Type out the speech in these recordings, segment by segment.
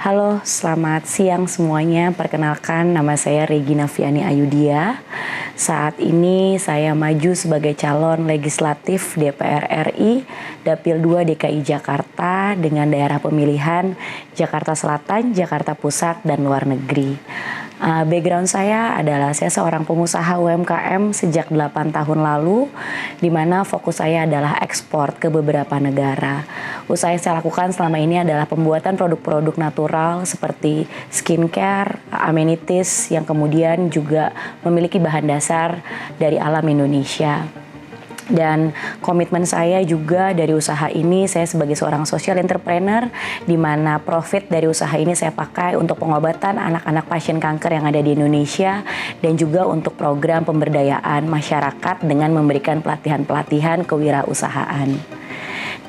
Halo, selamat siang semuanya. Perkenalkan, nama saya Regina Viani Ayudia. Saat ini saya maju sebagai calon legislatif DPR RI Dapil 2 DKI Jakarta dengan daerah pemilihan Jakarta Selatan, Jakarta Pusat, dan luar negeri. Background saya adalah saya seorang pengusaha UMKM sejak 8 tahun lalu, di mana fokus saya adalah ekspor ke beberapa negara. Usaha yang saya lakukan selama ini adalah pembuatan produk-produk natural seperti skincare, amenities yang kemudian juga memiliki bahan dasar dari alam Indonesia. Dan komitmen saya juga dari usaha ini, saya sebagai seorang social entrepreneur, di mana profit dari usaha ini saya pakai untuk pengobatan anak-anak pasien kanker yang ada di Indonesia, dan juga untuk program pemberdayaan masyarakat dengan memberikan pelatihan-pelatihan kewirausahaan.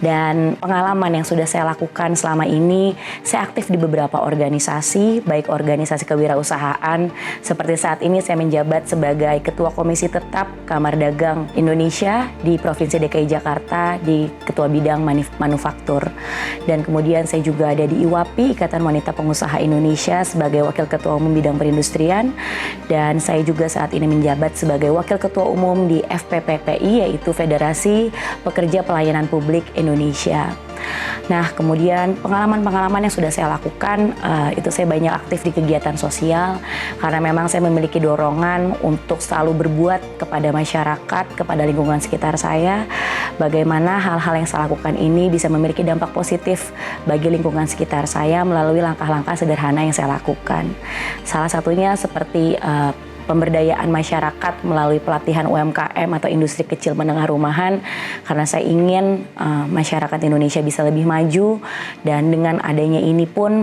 Dan pengalaman yang sudah saya lakukan selama ini, saya aktif di beberapa organisasi, baik organisasi kewirausahaan, seperti saat ini saya menjabat sebagai Ketua Komisi Tetap Kamar Dagang Indonesia di Provinsi DKI Jakarta, di Ketua Bidang Manufaktur. Dan kemudian saya juga ada di IWAPI, Ikatan Wanita Pengusaha Indonesia, sebagai Wakil Ketua Umum Bidang Perindustrian. Dan saya juga saat ini menjabat sebagai Wakil Ketua Umum di FPPPI, yaitu Federasi Pekerja Pelayanan Publik Indonesia. Nah, kemudian pengalaman-pengalaman yang sudah saya lakukan, itu saya banyak aktif di kegiatan sosial, karena memang saya memiliki dorongan untuk selalu berbuat kepada masyarakat, kepada lingkungan sekitar saya, bagaimana hal-hal yang saya lakukan ini bisa memiliki dampak positif bagi lingkungan sekitar saya melalui langkah-langkah sederhana yang saya lakukan. Salah satunya seperti pemberdayaan masyarakat melalui pelatihan UMKM atau industri kecil menengah rumahan, karena saya ingin masyarakat Indonesia bisa lebih maju, dan dengan adanya ini pun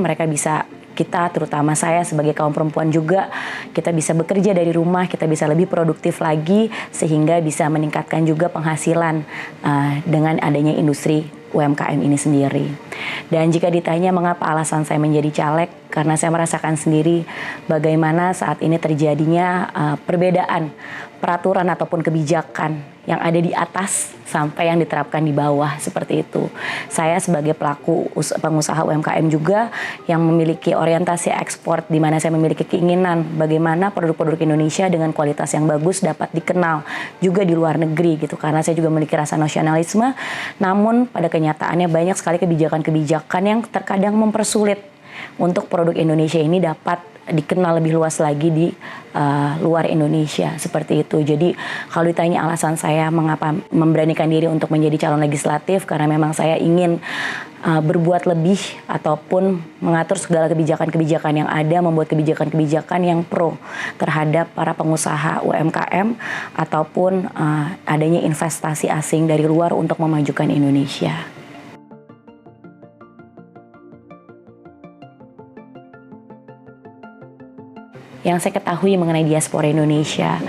kita, terutama saya sebagai kaum perempuan juga, kita bisa bekerja dari rumah, kita bisa lebih produktif lagi, sehingga bisa meningkatkan juga penghasilan dengan adanya industri UMKM ini sendiri. Dan jika ditanya mengapa alasan saya menjadi caleg, karena saya merasakan sendiri bagaimana saat ini terjadinya perbedaan peraturan ataupun kebijakan yang ada di atas sampai yang diterapkan di bawah, seperti itu. Saya sebagai pelaku pengusaha UMKM juga yang memiliki orientasi ekspor, di mana saya memiliki keinginan bagaimana produk-produk Indonesia dengan kualitas yang bagus dapat dikenal juga di luar negeri gitu, karena saya juga memiliki rasa nasionalisme. Namun pada kenyataannya banyak sekali kebijakan-kebijakan yang terkadang mempersulit untuk produk Indonesia ini dapat dikenal lebih luas lagi di luar Indonesia, seperti itu. Jadi kalau ditanya alasan saya mengapa memberanikan diri untuk menjadi calon legislatif, karena memang saya ingin berbuat lebih ataupun mengatur segala kebijakan-kebijakan yang ada, membuat kebijakan-kebijakan yang pro terhadap para pengusaha UMKM ataupun adanya investasi asing dari luar untuk memajukan Indonesia. Yang saya ketahui mengenai diaspora Indonesia,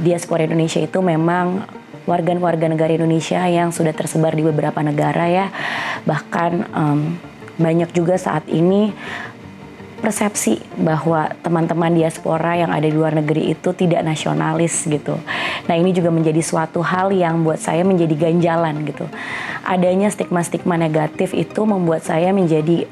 diaspora Indonesia itu memang warga negara Indonesia yang sudah tersebar di beberapa negara ya. Bahkan banyak juga saat ini persepsi bahwa teman-teman diaspora yang ada di luar negeri itu tidak nasionalis gitu. Nah, ini juga menjadi suatu hal yang buat saya menjadi ganjalan gitu. Adanya stigma-stigma negatif itu membuat saya menjadi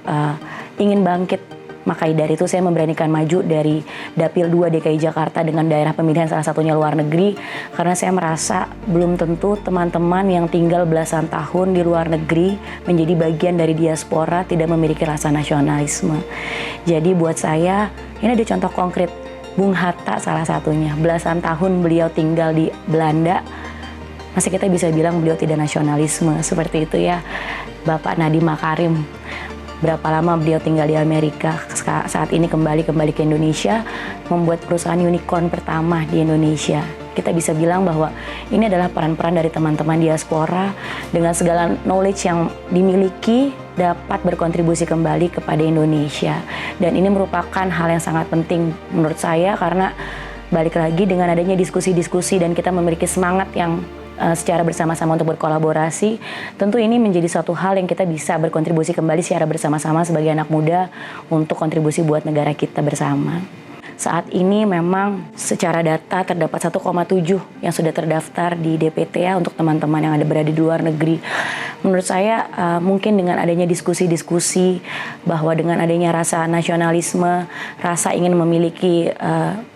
ingin bangkit. Maka dari itu saya memberanikan maju dari Dapil 2 DKI Jakarta dengan daerah pemilihan salah satunya luar negeri, karena saya merasa belum tentu teman-teman yang tinggal belasan tahun di luar negeri menjadi bagian dari diaspora tidak memiliki rasa nasionalisme. Jadi buat saya ini ada contoh konkret, Bung Hatta salah satunya, belasan tahun beliau tinggal di Belanda, masih kita bisa bilang beliau tidak nasionalisme, seperti itu ya. Bapak Nadiem Makarim, berapa lama beliau tinggal di Amerika, saat ini kembali ke Indonesia, membuat perusahaan unicorn pertama di Indonesia. Kita bisa bilang bahwa ini adalah peran-peran dari teman-teman diaspora dengan segala knowledge yang dimiliki dapat berkontribusi kembali kepada Indonesia. Dan ini merupakan hal yang sangat penting menurut saya, karena balik lagi dengan adanya diskusi-diskusi dan kita memiliki semangat yang secara bersama-sama untuk berkolaborasi, tentu ini menjadi suatu hal yang kita bisa berkontribusi kembali secara bersama-sama sebagai anak muda untuk kontribusi buat negara kita bersama. Saat ini memang secara data terdapat 1,7 yang sudah terdaftar di DPT ya untuk teman-teman yang berada di luar negeri. Menurut saya mungkin dengan adanya diskusi-diskusi bahwa dengan adanya rasa nasionalisme, rasa ingin memiliki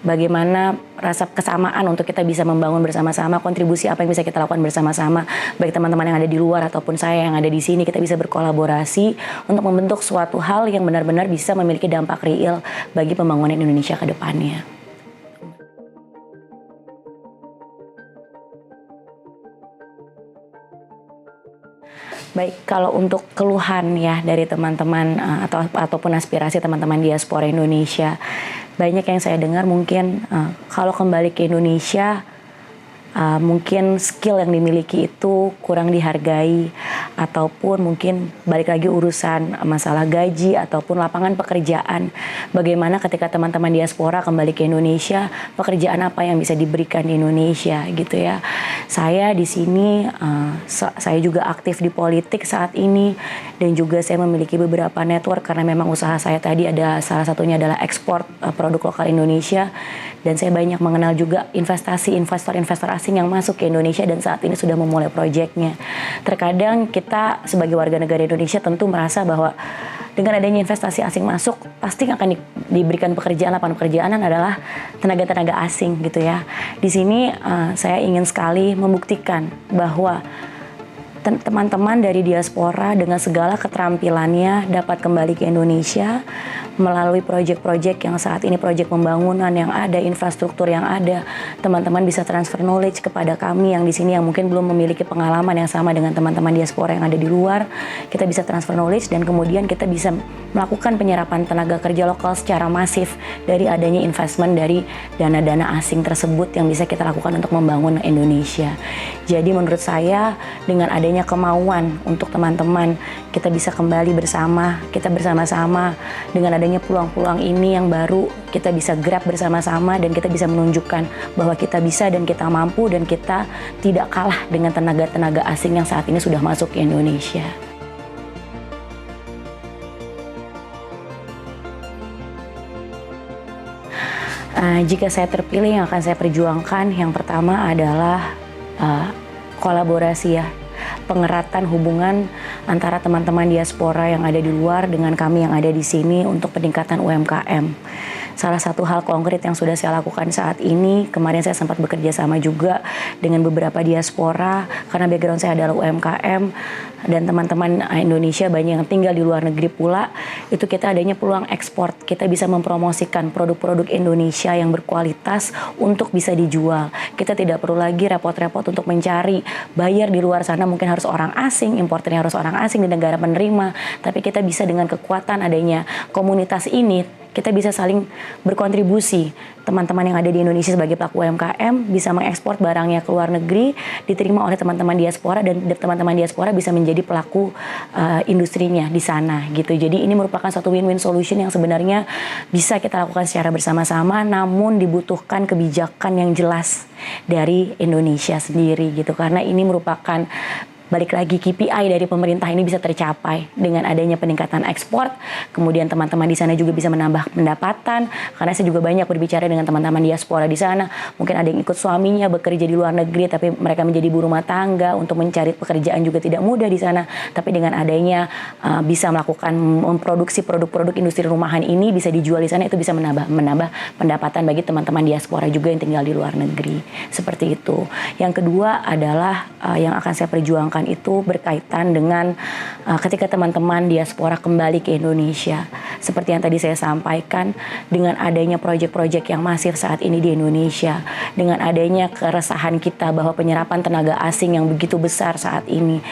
bagaimana rasa kesamaan untuk kita bisa membangun bersama-sama, kontribusi apa yang bisa kita lakukan bersama-sama, baik teman-teman yang ada di luar ataupun saya yang ada di sini, kita bisa berkolaborasi untuk membentuk suatu hal yang benar-benar bisa memiliki dampak real bagi pembangunan Indonesia ke depannya. Baik, kalau untuk keluhan ya dari teman-teman ataupun aspirasi teman-teman diaspora Indonesia, banyak yang saya dengar mungkin kalau kembali ke Indonesia mungkin skill yang dimiliki itu kurang dihargai, ataupun mungkin balik lagi urusan masalah gaji ataupun lapangan pekerjaan. Bagaimana ketika teman-teman diaspora kembali ke Indonesia, pekerjaan apa yang bisa diberikan di Indonesia gitu ya. Saya di sini saya juga aktif di politik saat ini, dan juga saya memiliki beberapa network karena memang usaha saya tadi ada salah satunya adalah ekspor produk lokal Indonesia, dan saya banyak mengenal juga investor asing yang masuk ke Indonesia dan saat ini sudah memulai proyeknya. Terkadang kita sebagai warga negara Indonesia tentu merasa bahwa dengan adanya investasi asing masuk pasti akan diberikan pekerjaan, lapangan pekerjaan adalah tenaga-tenaga asing gitu ya. Di sini saya ingin sekali membuktikan bahwa teman-teman dari diaspora dengan segala keterampilannya dapat kembali ke Indonesia melalui proyek-proyek yang saat ini proyek pembangunan yang ada, infrastruktur yang ada. Teman-teman bisa transfer knowledge kepada kami yang di sini yang mungkin belum memiliki pengalaman yang sama dengan teman-teman diaspora yang ada di luar. Kita bisa transfer knowledge dan kemudian kita bisa melakukan penyerapan tenaga kerja lokal secara masif dari adanya investment dari dana-dana asing tersebut yang bisa kita lakukan untuk membangun Indonesia. Jadi menurut saya dengan adanya kemauan untuk teman-teman kita bisa kembali bersama, kita bersama-sama dengan adanya peluang-peluang ini yang baru kita bisa grab bersama-sama dan kita bisa menunjukkan bahwa kita bisa dan kita mampu dan kita tidak kalah dengan tenaga-tenaga asing yang saat ini sudah masuk ke Indonesia. Jika saya terpilih, yang akan saya perjuangkan yang pertama adalah kolaborasi ya, pengeratan hubungan antara teman-teman diaspora yang ada di luar dengan kami yang ada di sini untuk peningkatan UMKM. Salah satu hal konkret yang sudah saya lakukan saat ini, kemarin saya sempat bekerja sama juga dengan beberapa diaspora karena background saya adalah UMKM dan teman-teman Indonesia banyak yang tinggal di luar negeri pula. Itu kita adanya peluang ekspor, kita bisa mempromosikan produk-produk Indonesia yang berkualitas untuk bisa dijual. Kita tidak perlu lagi repot-repot untuk mencari buyer di luar sana, mungkin harus orang asing, importernya harus orang asing di negara penerima, tapi kita bisa dengan kekuatan adanya komunitas ini kita bisa saling berkontribusi. Teman-teman yang ada di Indonesia sebagai pelaku UMKM bisa mengekspor barangnya ke luar negeri, diterima oleh teman-teman diaspora dan teman-teman diaspora bisa menjadi pelaku industrinya di sana gitu. Jadi ini merupakan suatu win-win solution yang sebenarnya bisa kita lakukan secara bersama-sama, namun dibutuhkan kebijakan yang jelas dari Indonesia sendiri gitu. Karena ini merupakan balik lagi KPI dari pemerintah ini bisa tercapai dengan adanya peningkatan ekspor. Kemudian teman-teman di sana juga bisa menambah pendapatan karena saya juga banyak berbicara dengan teman-teman diaspora di sana. Mungkin ada yang ikut suaminya bekerja di luar negeri tapi mereka menjadi ibu rumah tangga, untuk mencari pekerjaan juga tidak mudah di sana. Tapi dengan adanya bisa melakukan memproduksi produk-produk industri rumahan ini bisa dijual di sana, itu bisa menambah pendapatan bagi teman-teman diaspora juga yang tinggal di luar negeri. Seperti itu. Yang kedua adalah yang akan saya perjuangkan itu berkaitan dengan ketika teman-teman diaspora kembali ke Indonesia. Seperti yang tadi saya sampaikan, dengan adanya proyek-proyek yang masif saat ini di Indonesia, dengan adanya keresahan kita bahwa penyerapan tenaga asing yang begitu besar saat ini,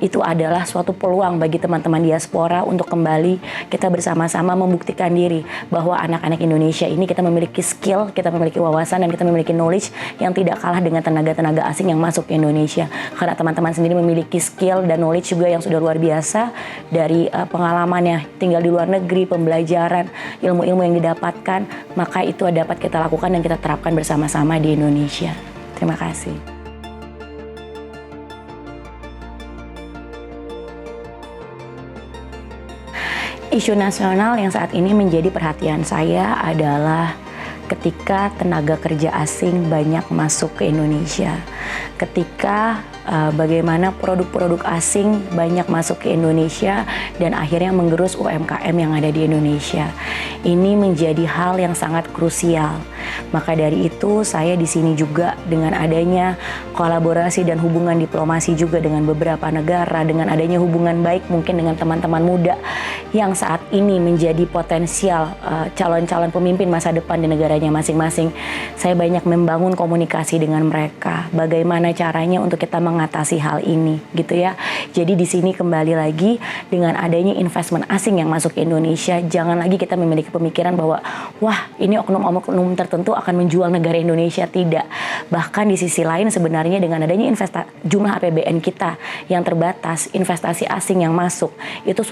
itu adalah suatu peluang bagi teman-teman diaspora untuk kembali kita bersama-sama membuktikan diri bahwa anak-anak Indonesia ini kita memiliki skill, kita memiliki wawasan, dan kita memiliki knowledge yang tidak kalah dengan tenaga-tenaga asing yang masuk ke Indonesia. Karena teman-teman sendiri memiliki skill dan knowledge juga yang sudah luar biasa dari pengalamannya tinggal di luar negeri, pembelajaran, ilmu-ilmu yang didapatkan, maka itu dapat kita lakukan dan kita terapkan bersama-sama di Indonesia. Terima kasih. Isu nasional yang saat ini menjadi perhatian saya adalah ketika tenaga kerja asing banyak masuk ke Indonesia, ketika bagaimana produk-produk asing banyak masuk ke Indonesia dan akhirnya menggerus UMKM yang ada di Indonesia. Ini menjadi hal yang sangat krusial. Maka dari itu saya di sini juga dengan adanya kolaborasi dan hubungan diplomasi juga dengan beberapa negara, dengan adanya hubungan baik mungkin dengan teman-teman muda yang saat ini menjadi potensial calon-calon pemimpin masa depan di negaranya masing-masing. Saya banyak membangun komunikasi dengan mereka. Bagaimana caranya untuk kita mengatasi hal ini, gitu ya. Jadi di sini kembali lagi dengan adanya investment asing yang masuk ke Indonesia, jangan lagi kita memiliki pemikiran bahwa wah ini oknum-oknum tertentu akan menjual negara Indonesia. Tidak. Bahkan di sisi lain sebenarnya dengan adanya jumlah APBN kita yang terbatas, investasi asing yang masuk itu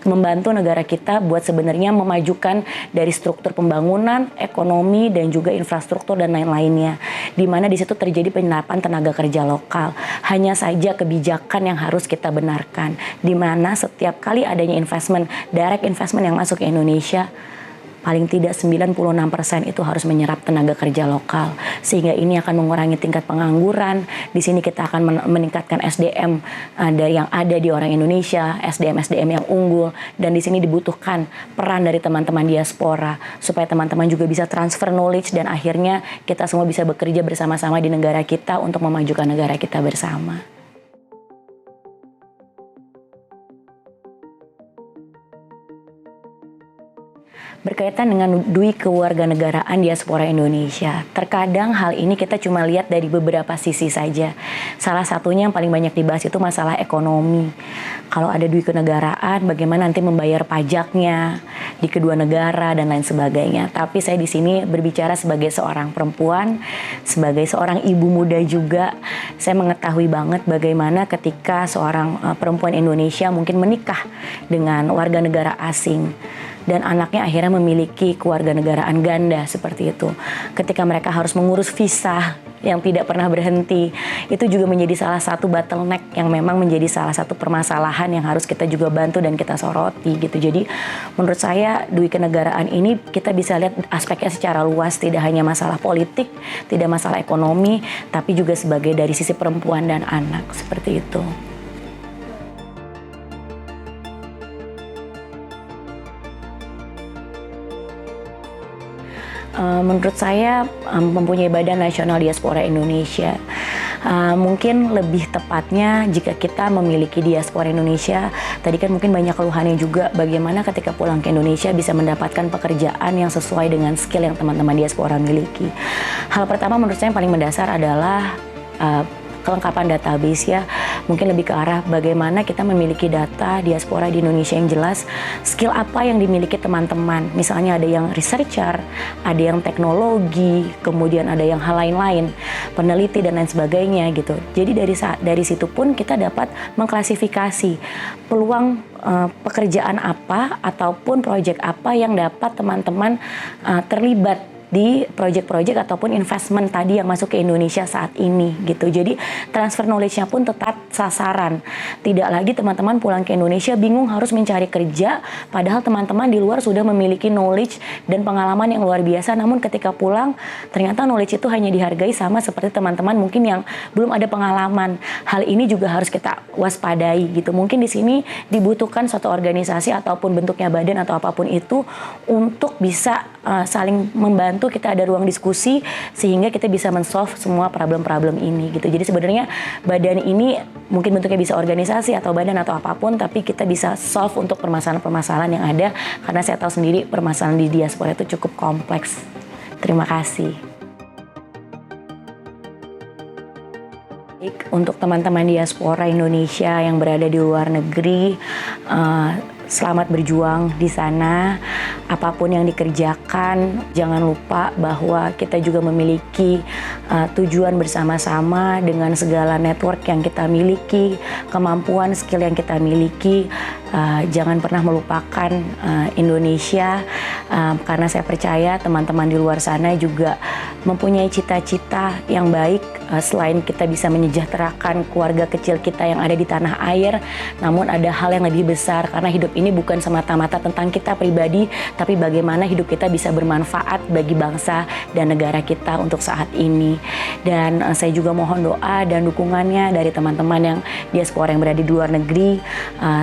membantu negara kita buat sebenarnya memajukan dari struktur pembangunan, ekonomi dan juga infrastruktur dan lain-lainnya. Di mana di situ terjadi penyerapan tenaga kerja lokal. Hanya saja kebijakan yang harus kita benarkan. Di mana setiap kali adanya investment, direct investment yang masuk ke Indonesia, paling tidak 96% itu harus menyerap tenaga kerja lokal. Sehingga ini akan mengurangi tingkat pengangguran. Di sini kita akan meningkatkan SDM yang ada di orang Indonesia, SDM yang unggul. Dan di sini dibutuhkan peran dari teman-teman diaspora supaya teman-teman juga bisa transfer knowledge dan akhirnya kita semua bisa bekerja bersama-sama di negara kita untuk memajukan negara kita bersama. Berkaitan dengan dui kewarganegaraan diaspora Indonesia. Terkadang hal ini kita cuma lihat dari beberapa sisi saja. Salah satunya yang paling banyak dibahas itu masalah ekonomi. Kalau ada dui kenegaraan, bagaimana nanti membayar pajaknya di kedua negara dan lain sebagainya. Tapi saya di sini berbicara sebagai seorang perempuan, sebagai seorang ibu muda juga. Saya mengetahui banget bagaimana ketika seorang perempuan Indonesia mungkin menikah dengan warga negara asing. Dan anaknya akhirnya memiliki kewarganegaraan ganda seperti itu. Ketika mereka harus mengurus visa yang tidak pernah berhenti, itu juga menjadi salah satu bottleneck yang memang menjadi salah satu permasalahan yang harus kita juga bantu dan kita soroti gitu. Jadi menurut saya dui kenegaraan ini kita bisa lihat aspeknya secara luas, tidak hanya masalah politik, tidak masalah ekonomi, tapi juga sebagai dari sisi perempuan dan anak seperti itu. Menurut saya mempunyai Badan Nasional Diaspora Indonesia. Mungkin lebih tepatnya jika kita memiliki diaspora Indonesia, tadi kan mungkin banyak keluhannya juga bagaimana ketika pulang ke Indonesia bisa mendapatkan pekerjaan yang sesuai dengan skill yang teman-teman diaspora miliki. Hal pertama menurut saya yang paling mendasar adalah kelengkapan database ya, mungkin lebih ke arah bagaimana kita memiliki data diaspora di Indonesia yang jelas, skill apa yang dimiliki teman-teman. Misalnya ada yang researcher, ada yang teknologi, kemudian ada yang hal lain-lain, peneliti dan lain sebagainya gitu. Jadi dari situ pun kita dapat mengklasifikasi peluang pekerjaan apa ataupun proyek apa yang dapat teman-teman terlibat di proyek-proyek ataupun investment tadi yang masuk ke Indonesia saat ini gitu. Jadi transfer knowledge-nya pun tetap sasaran. Tidak lagi teman-teman pulang ke Indonesia bingung harus mencari kerja, padahal teman-teman di luar sudah memiliki knowledge dan pengalaman yang luar biasa, namun ketika pulang ternyata knowledge itu hanya dihargai sama seperti teman-teman mungkin yang belum ada pengalaman. Hal ini juga harus kita waspadai gitu. Mungkin di sini dibutuhkan suatu organisasi ataupun bentuknya badan atau apapun itu untuk bisa saling membantu, kita ada ruang diskusi sehingga kita bisa men-solve semua problem-problem ini gitu. Jadi sebenarnya badan ini mungkin bentuknya bisa organisasi atau badan atau apapun, tapi kita bisa solve untuk permasalahan-permasalahan yang ada karena saya tahu sendiri permasalahan di diaspora itu cukup kompleks. Terima kasih. Untuk teman-teman diaspora Indonesia yang berada di luar negeri, selamat berjuang di sana. Apapun yang dikerjakan, jangan lupa bahwa kita juga memiliki tujuan bersama-sama dengan segala network yang kita miliki, kemampuan, skill yang kita miliki. Jangan pernah melupakan Indonesia, karena saya percaya teman-teman di luar sana juga mempunyai cita-cita yang baik, selain kita bisa menyejahterakan keluarga kecil kita yang ada di tanah air, namun ada hal yang lebih besar, karena hidup ini bukan semata-mata tentang kita pribadi, tapi bagaimana hidup kita bisa bermanfaat bagi bangsa dan negara kita untuk saat ini. Dan saya juga mohon doa dan dukungannya dari teman-teman yang diaspora yang berada di luar negeri.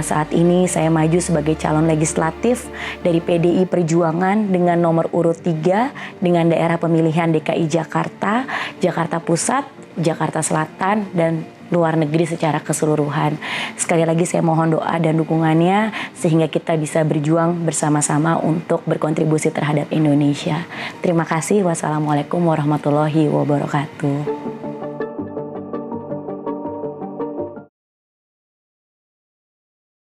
Saat ini saya maju sebagai calon legislatif dari PDI Perjuangan dengan nomor urut 3 dengan daerah pemilihan DKI Jakarta, Jakarta Pusat, Jakarta Selatan, dan luar negeri secara keseluruhan. Sekali lagi saya mohon doa dan dukungannya sehingga kita bisa berjuang bersama-sama untuk berkontribusi terhadap Indonesia. Terima kasih. Wassalamualaikum warahmatullahi wabarakatuh.